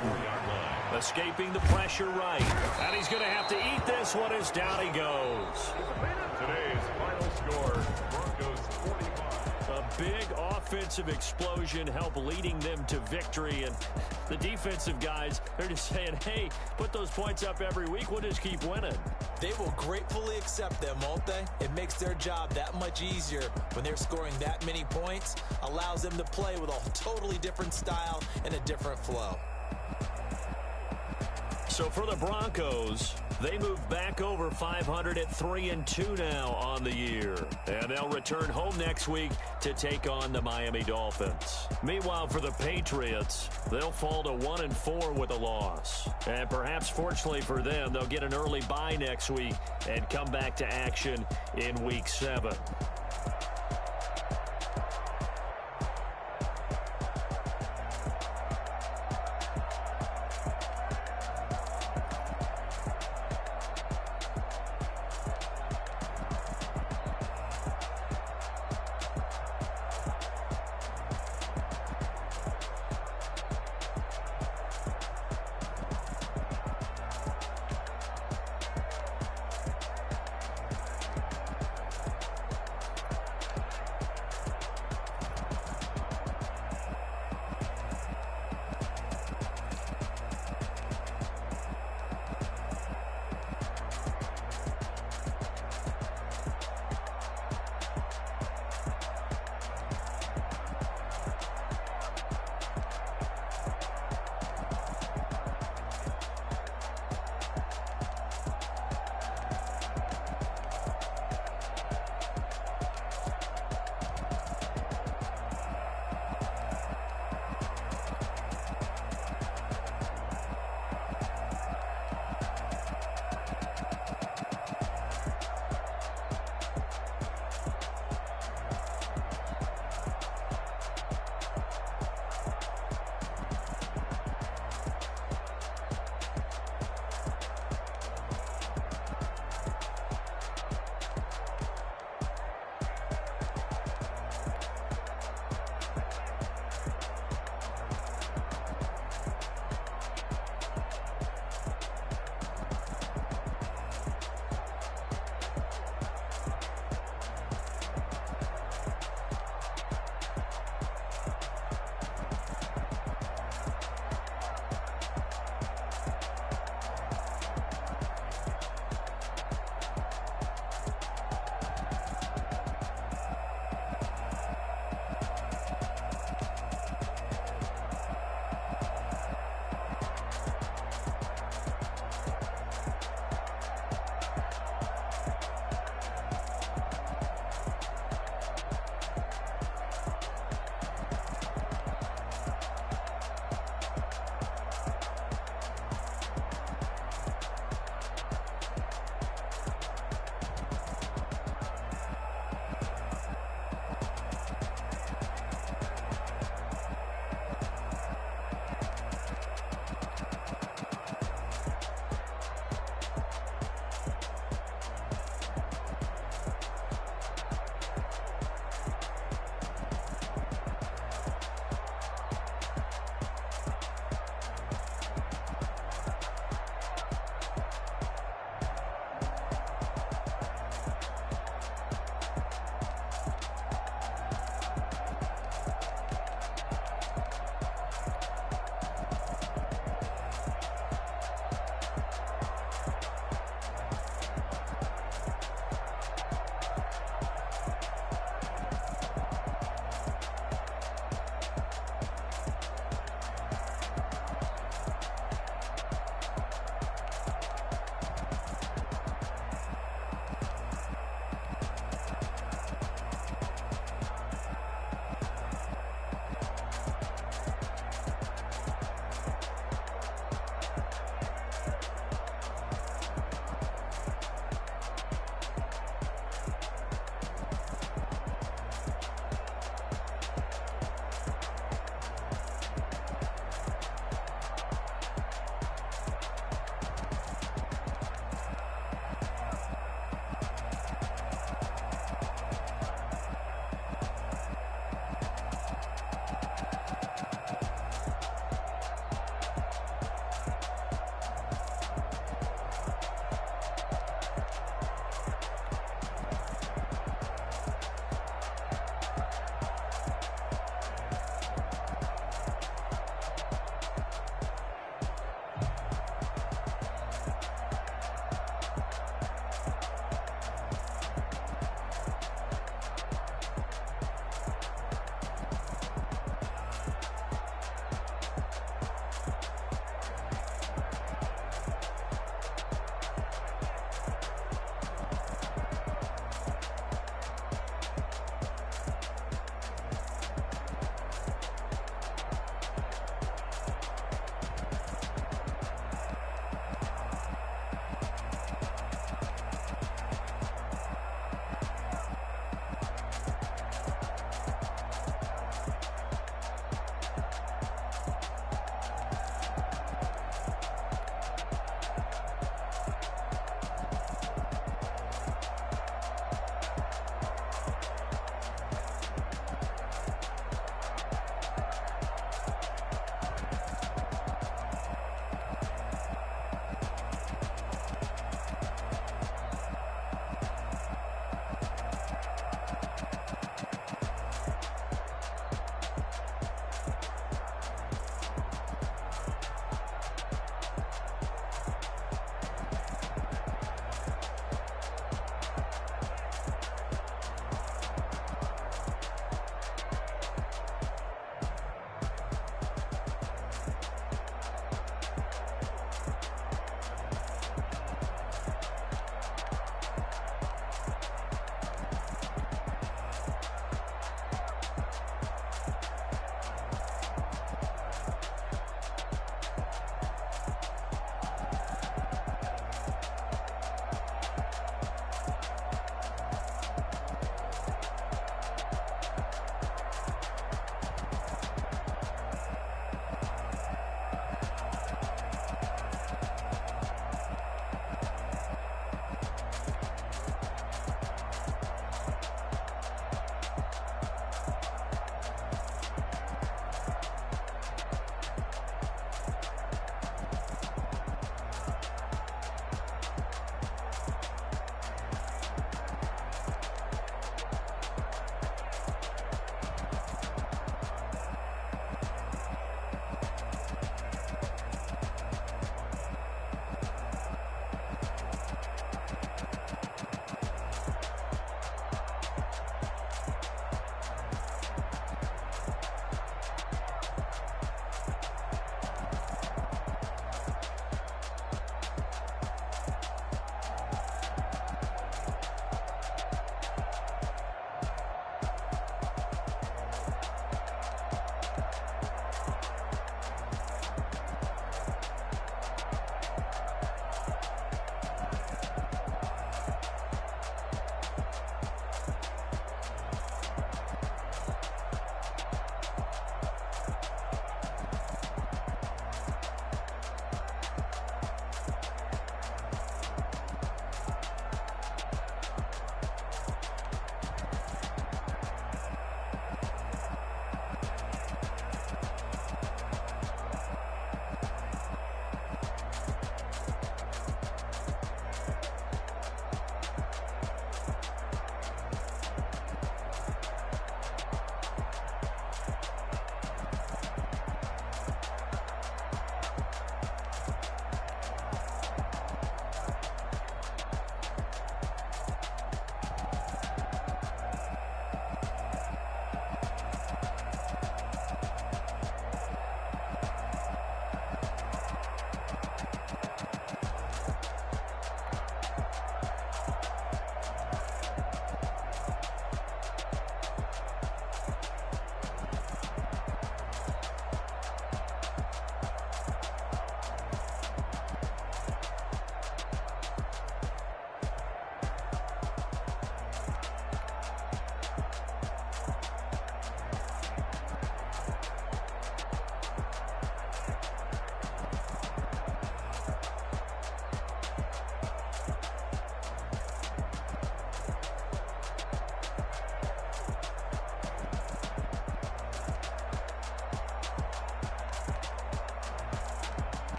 Escaping the pressure right. And he's going to have to eat this one as down he goes. Today's final score, Broncos 45. A big offensive explosion helped leading them to victory. And the defensive guys, they're just saying, hey, put those points up every week. We'll just keep winning. They will gratefully accept them, won't they? It makes their job that much easier when they're scoring that many points. Allows them to play with a totally different style and a different flow. So for the Broncos, they move back over 500 at 3-2 now on the year. And they'll return home next week to take on the Miami Dolphins. Meanwhile, for the Patriots, they'll fall to 1-4 with a loss. And perhaps fortunately for them, they'll get an early bye next week and come back to action in Week 7.